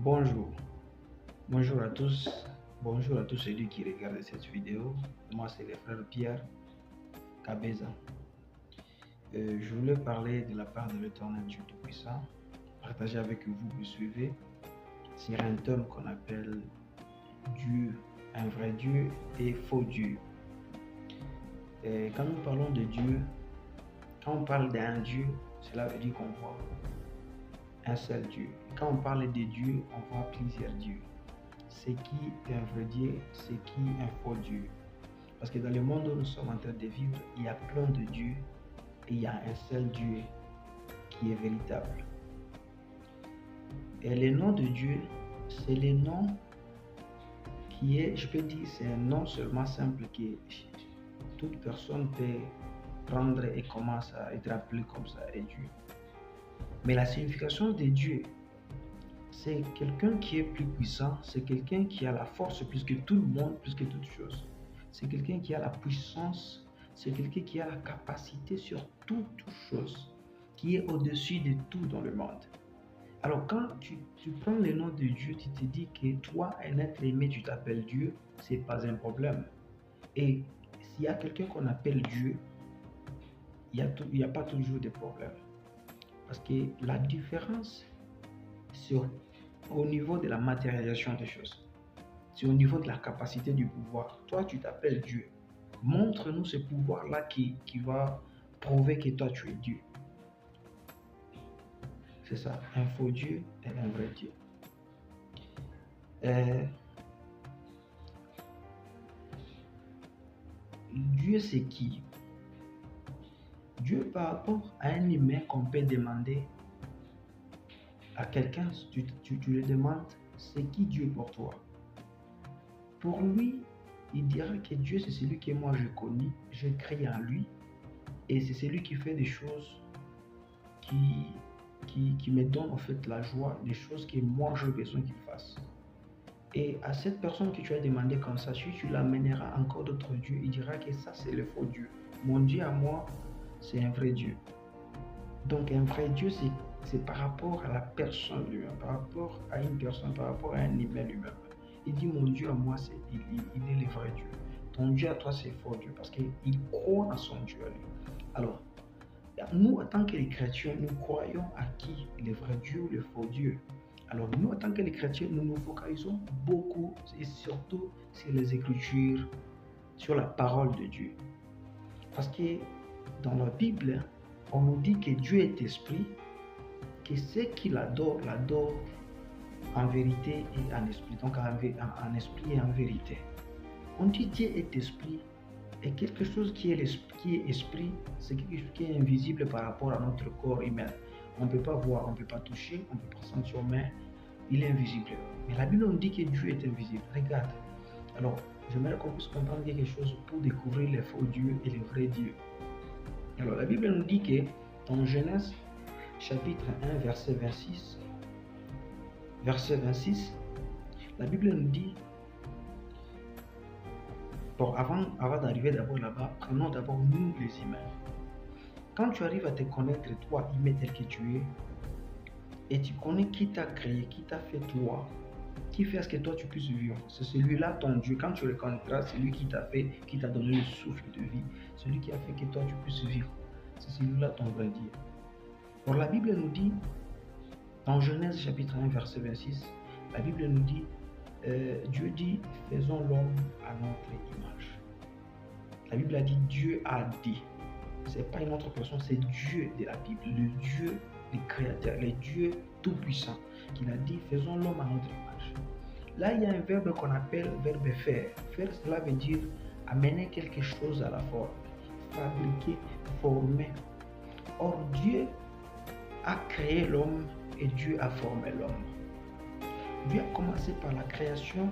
Bonjour, bonjour à tous, bonjour à tous ceux qui regardent cette vidéo. Moi, c'est le frère Pierre Kabeza. Je voulais parler de la part de l'Éternel Dieu Tout-Puissant, partager avec vous, vous suivez, sur un thème qu'on appelle Dieu, un vrai Dieu et faux Dieu. Et quand nous parlons de Dieu, quand on parle d'un Dieu, cela veut dire qu'on voit un seul Dieu. Et quand on parle de Dieu, on voit plusieurs dieux. C'est qui un vrai Dieu, c'est qui un faux Dieu. Parce que dans le monde où nous sommes en train de vivre, il y a plein de dieux et il y a un seul Dieu qui est véritable. Et le nom de Dieu, c'est le nom qui est, je peux dire, c'est un nom seulement simple que toute personne peut prendre et commence à être appelé comme ça, et Dieu. Mais la signification de Dieu, c'est quelqu'un qui est plus puissant, c'est quelqu'un qui a la force plus que tout le monde, plus que toute chose. C'est quelqu'un qui a la puissance, c'est quelqu'un qui a la capacité sur toute chose, qui est au-dessus de tout dans le monde. Alors quand tu prends le nom de Dieu, tu te dis que toi, un être aimé, tu t'appelles Dieu, c'est pas un problème. Et s'il y a quelqu'un qu'on appelle Dieu, il n'y a pas toujours de problème. Parce que la différence, c'est au niveau de la matérialisation des choses. C'est au niveau de la capacité du pouvoir. Toi, tu t'appelles Dieu. Montre-nous ce pouvoir-là qui va prouver que toi, tu es Dieu. C'est ça, un faux Dieu et un vrai Dieu. Dieu, c'est qui? Dieu, par rapport à un humain qu'on peut demander à quelqu'un, tu lui demandes, c'est qui Dieu pour toi? Pour lui, il dira que Dieu, c'est celui que moi je connais, j'ai créé en lui, et c'est celui qui fait des choses qui me donnent en fait la joie, des choses que moi j'ai besoin qu'il fasse. Et à cette personne que tu as demandé comme ça, si tu l'amèneras encore d'autres dieux, il dira que ça c'est le faux Dieu. Mon Dieu à moi, c'est un vrai Dieu. Donc un vrai Dieu, c'est par rapport à la personne lui-même, par rapport à une personne, par rapport à un humain lui-même. Il dit mon Dieu à moi, il est le vrai Dieu. Ton Dieu à toi, c'est faux Dieu, parce qu'il croit à son Dieu à lui. Alors, nous, en tant que les chrétiens, nous croyons à qui? Le vrai Dieu ou le faux Dieu? Alors, nous, en tant que les chrétiens, nous nous focalisons beaucoup et surtout sur les Écritures, sur la parole de Dieu. Parce que dans la Bible, on nous dit que Dieu est esprit, que ceux qui l'adorent en vérité et en esprit, donc en esprit et en vérité. On dit Dieu est esprit, et quelque chose qui est esprit, c'est quelque chose qui est invisible par rapport à notre corps humain. On ne peut pas voir, on ne peut pas toucher, on ne peut pas sentir, mais il est invisible. Mais la Bible nous dit que Dieu est invisible. Regarde. Alors, j'aimerais qu'on puisse comprendre quelque chose pour découvrir les faux dieux et les vrais dieux. Alors, la Bible nous dit que dans Genèse, chapitre 1, verset 26, la Bible nous dit, bon, avant d'arriver d'abord là-bas, prenons d'abord nous les humains. Quand tu arrives à te connaître, toi, humain tel que tu es, et tu connais qui t'a créé, qui t'a fait toi, qui fait ce que toi tu puisses vivre, c'est celui-là ton Dieu. Quand tu le connaîtras, c'est lui qui t'a fait, qui t'a donné le souffle de vie, celui qui a fait que toi tu puisses vivre. C'est celui-là ton vrai Dieu. Alors la Bible nous dit, dans Genèse chapitre 1, verset 26, la Bible nous dit, Dieu dit, faisons l'homme à notre image. La Bible a dit, Dieu a dit. C'est pas une autre personne, c'est Dieu de la Bible, le Dieu, le Créateur, le Dieu tout-puissant, qui a dit, faisons l'homme à notre image. Là, il y a un verbe qu'on appelle verbe faire. Faire, cela veut dire amener quelque chose à la forme, fabriquer, former. Or, Dieu a créé l'homme et Dieu a formé l'homme. Dieu a commencé par la création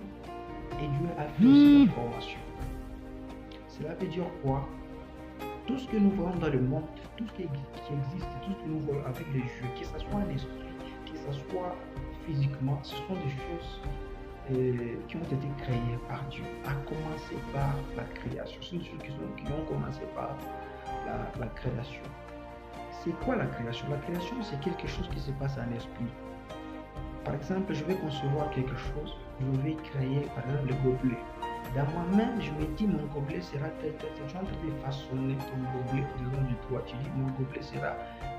et Dieu a fait aussi la formation. Cela veut dire quoi? Tout ce que nous voyons dans le monde, tout ce qui existe, tout ce que nous voyons avec les yeux, que ce soit en esprit, que ce soit physiquement, ce sont des choses qui ont été créées par Dieu, à commencer par la création. Ce sont des choses qui ont commencé par la création. C'est quoi la création? La création, c'est quelque chose qui se passe en esprit. Par exemple, je vais concevoir quelque chose, je vais créer par exemple le gobelet. Dans moi-même, je me dis mon gobelet sera tel, tel, tel. Tu es en train de façonner ton gobelet au-dedans de toi. Tu dis mon gobelet sera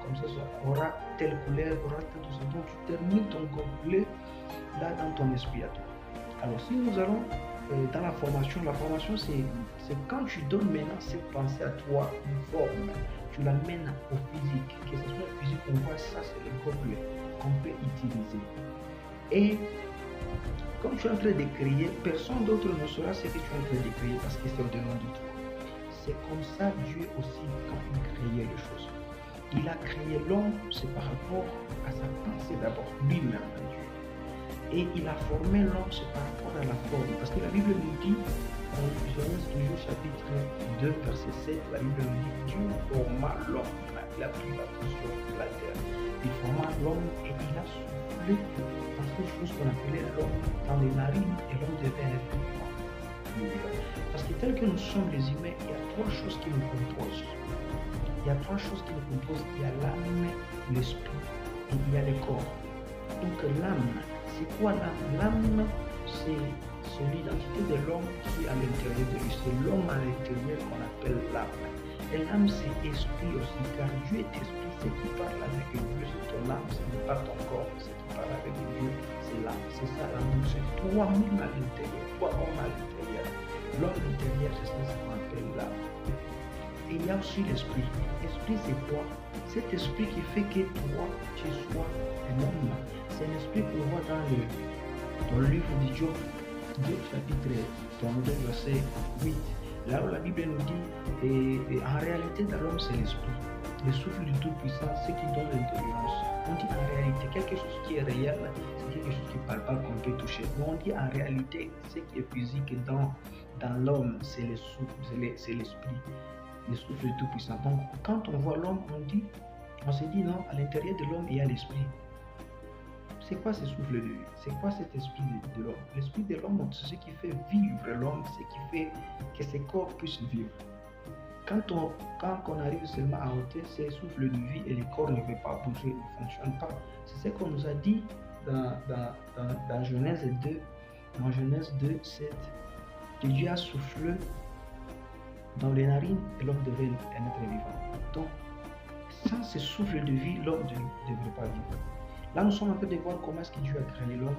comme ça, aura telle couleur, aura tel, tout ça. Donc tu termines ton gobelet là dans ton esprit à toi. Alors si nous allons dans la formation c'est quand tu donnes maintenant cette pensée à toi une forme, tu l'amènes au physique, que ce soit physique, on voit ça, c'est le gobelet qu'on peut utiliser. Et comme tu es en train de créer, personne d'autre ne saura ce que tu es en train de créer parce que c'est au-dedans de toi. C'est comme ça Dieu aussi quand il créait les choses. Il a créé l'homme, c'est par rapport à sa pensée d'abord, lui-même Dieu. Et il a formé l'homme, c'est par rapport à la forme. Parce que la Bible nous dit, en Genèse toujours chapitre 2, verset 7, la Bible nous dit, Dieu forma l'homme. Il a pris la position de la terre. Il forma l'homme et il a soufflé dans cette chose qu'on appelait l'homme dans les narines et l'homme devait un être vivant. Parce que tel que nous sommes les humains, il y a trois choses qui nous composent. Il y a trois choses qui nous composent. Il y a l'âme, l'esprit et il y a le corps. Donc l'âme, c'est quoi l'âme? L'âme, c'est l'identité de l'homme qui est à l'intérieur de lui. C'est l'homme à l'intérieur qu'on appelle l'âme. Et l'âme, c'est esprit aussi, car Dieu est esprit. Ce qui parle avec Dieu, c'est ton âme, ce n'est pas ton corps. Ce qui parle avec Dieu, c'est l'âme. C'est ça l'amour. C'est toi-même à l'intérieur, toi-homme à l'intérieur. L'homme à l'intérieur, c'est ce qu'on appelle l'âme. Et il y a aussi l'esprit. L'esprit, c'est quoi? Cet esprit qui fait que toi, tu sois un homme. C'est l'esprit qu'on voit dans le livre de Job, chapitre 32, verset 8. Là où la Bible nous dit, et en réalité, dans l'homme, c'est l'esprit. Le souffle du Tout-Puissant, ce qui donne l'intelligence. On dit en réalité, quelque chose qui est réel, c'est quelque chose qui est palpable, qu'on peut toucher. Mais on dit en réalité, ce qui est physique dans l'homme, c'est le souffle, c'est l'esprit. Le souffle du Tout-Puissant. Donc, quand on voit l'homme, on se dit non, à l'intérieur de l'homme, il y a l'esprit. C'est quoi ce souffle de vie? C'est quoi cet esprit de l'homme? L'esprit de l'homme, c'est ce qui fait vivre l'homme, ce qui fait que ses corps puissent vivre. Quand on arrive seulement à ôter ces souffles de vie et le corps ne veut pas bouger, ne fonctionne pas. C'est ce qu'on nous a dit dans Genèse 2, dans Genèse 2, 7, que Dieu a soufflé dans les narines et l'homme devait un être vivant. Donc, sans ce souffle de vie, l'homme ne devrait pas vivre. Là, nous sommes en train de voir comment est-ce que Dieu a créé l'homme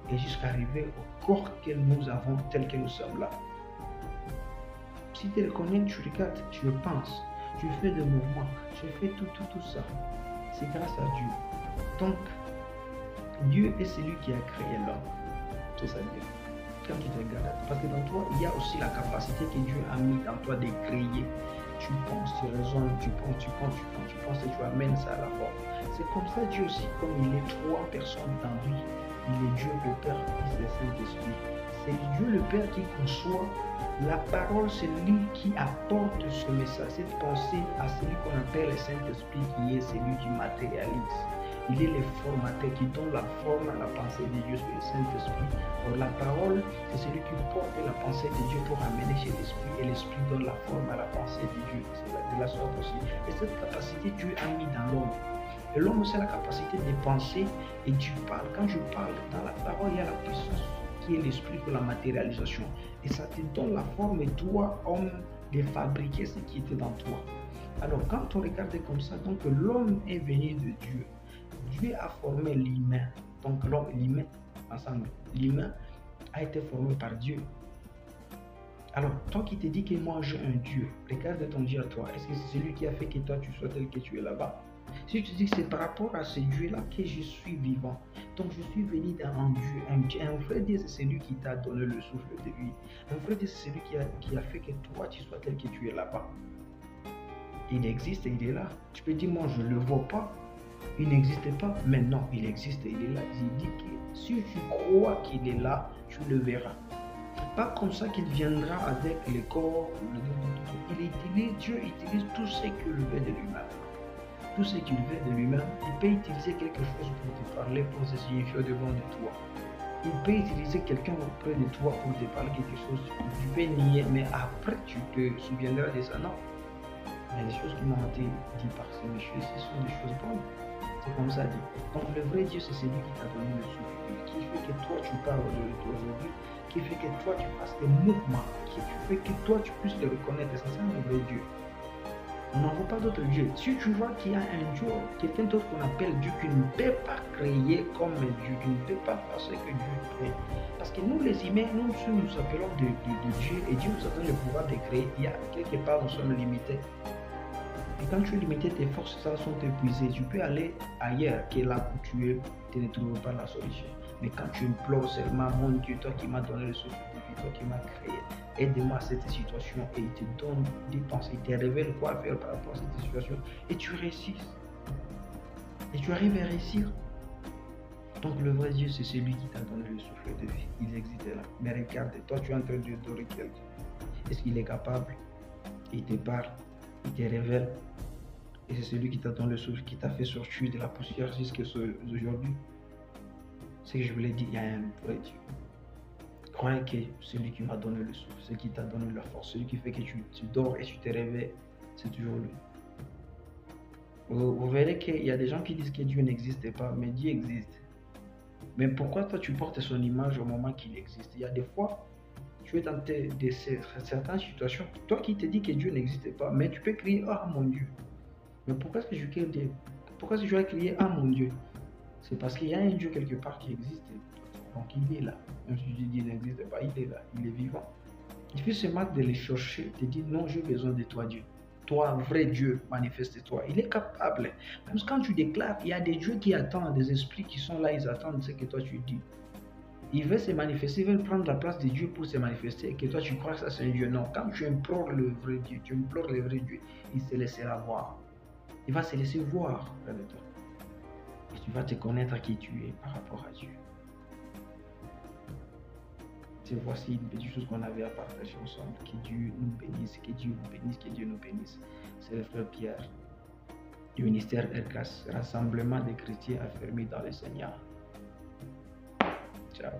et jusqu'à arriver au corps que nous avons tel que nous sommes là. Si tu le connais, tu regardes, tu le penses, tu fais des mouvements, tu fais tout ça. C'est grâce à Dieu. Donc, Dieu est celui qui a créé l'homme. C'est ça Dieu. Quand tu te regardes, parce que dans toi, il y a aussi la capacité que Dieu a mis dans toi de créer. Tu penses, tu raisonnes, tu penses et tu amènes ça à la forme. C'est comme ça Dieu aussi, comme il est trois personnes dans lui. Il est Dieu le Père, Fils et Saint-Esprit. C'est Dieu le Père qui conçoit la parole, c'est lui qui apporte ce message, cette pensée à celui qu'on appelle le Saint-Esprit, qui est celui qui matérialise. Il est le formateur qui donne la forme à la pensée de Dieu, c'est le Saint-Esprit. Or, la parole, c'est celui qui porte la pensée de Dieu pour amener chez l'Esprit, et l'Esprit donne la forme à la pensée de Dieu. C'est de la sorte aussi. Et cette capacité, Dieu a mis dans l'homme. Et l'homme, c'est la capacité de penser, et tu parles. Quand je parle, dans la parole, il y a la puissance qui est l'esprit pour la matérialisation. Et ça te donne la forme, et toi, homme, de fabriquer ce qui était dans toi. Alors, quand on regarde comme ça, donc l'homme est venu de Dieu. Dieu a formé l'humain. Donc l'homme, l'humain, ensemble, l'humain a été formé par Dieu. Alors, toi qui te dis que moi j'ai un Dieu, regarde ton Dieu à toi. Est-ce que c'est celui qui a fait que toi tu sois tel que tu es là-bas? Si tu dis que c'est par rapport à ce Dieu-là que je suis vivant, donc je suis venu dans un Dieu. Un vrai Dieu, c'est celui qui t'a donné le souffle de vie. Un vrai Dieu, c'est celui qui a fait que toi tu sois tel que tu es là-bas. Il existe et il est là. Tu peux dire, moi je ne le vois pas. Il n'existe pas, mais non, il existe et il est là. Il dit que si tu crois qu'il est là, tu le verras. Pas comme ça qu'il viendra avec les corps. Dieu utilise tout ce qu'il veut de lui-même. Tout ce qu'il veut de lui-même, il peut utiliser quelque chose pour te parler, pour se signifier devant de toi. Il peut utiliser quelqu'un auprès de toi pour te parler quelque chose. Tu peux nier, mais après tu te souviendras de ça. Non. Mais les choses qui m'ont été dites par ces messieurs, ce sont des choses bonnes. C'est comme ça dit. Donc le vrai Dieu, c'est celui qui t'a donné le souffle, qui fait que toi tu parles aujourd'hui, qui fait que toi tu fasses des mouvements, qui fait que toi tu puisses le reconnaître. C'est ça le vrai Dieu. On n'en voit pas d'autre Dieu. Si tu vois qu'il y a un Dieu, quelqu'un d'autre qu'on appelle Dieu, qui ne peut pas créer comme un Dieu, qui ne peut pas faire ce que Dieu crée. Parce que nous les humains, nous appelons de Dieu, et Dieu nous a donné le pouvoir de créer. Il y a quelque part, nous sommes limités. Et quand tu es limité, tes forces sont épuisées. Tu peux aller ailleurs que là où tu ne trouves pas la solution. Mais quand tu implores seulement, mon Dieu, toi qui m'as donné le souffle de vie, toi qui m'as créé, aide-moi à cette situation, et il te donne des pensées, il te révèle quoi faire par rapport à cette situation, et tu réussis. Et tu arrives à réussir. Donc le vrai Dieu, c'est celui qui t'a donné le souffle de vie. Il existe là. Mais regarde, toi tu es en train de adorer quelqu'un. Est-ce qu'il est capable? Il te parle, il te révèle. Et c'est celui qui t'a donné le souffle, qui t'a fait sortir de la poussière jusqu'à aujourd'hui. C'est que je vous l'ai dit, il y a un vrai Dieu. Croyez que celui qui m'a donné le souffle, celui qui t'a donné la force, celui qui fait que tu dors et tu te réveilles, c'est toujours lui. Vous verrez qu'il y a des gens qui disent que Dieu n'existe pas, mais Dieu existe. Mais pourquoi toi tu portes son image au moment qu'il existe? Il y a des fois, tu es dans certaines situations, toi qui te dis que Dieu n'existe pas, mais tu peux crier « Ah mon Dieu ». Mais pourquoi est-ce que je crie Dieu? Pourquoi est-ce que je vais crier « Ah mon Dieu ». C'est parce qu'il y a un Dieu quelque part qui existe. Donc il est là. Même si Dieu n'existe pas, il est là, il est vivant. Il suffit seulement de le chercher, de dire non, j'ai besoin de toi, Dieu. Toi, vrai Dieu, manifeste-toi. Il est capable. Même quand tu déclares, il y a des dieux qui attendent, des esprits qui sont là, ils attendent ce que toi tu dis. Ils veulent se manifester, ils veulent prendre la place de Dieu pour se manifester, et que toi tu crois que ça c'est un Dieu. Non, quand tu implores le vrai Dieu, tu implores le vrai Dieu, il se laissera voir. Il va se laisser voir près de toi. Et tu vas te connaître qui tu es par rapport à Dieu. Et voici une petite chose qu'on avait à partager ensemble. Que Dieu nous bénisse, que Dieu vous bénisse, que Dieu nous bénisse. C'est le frère Pierre du ministère RCAS, Rassemblement des chrétiens affermis dans le Seigneur. Ciao.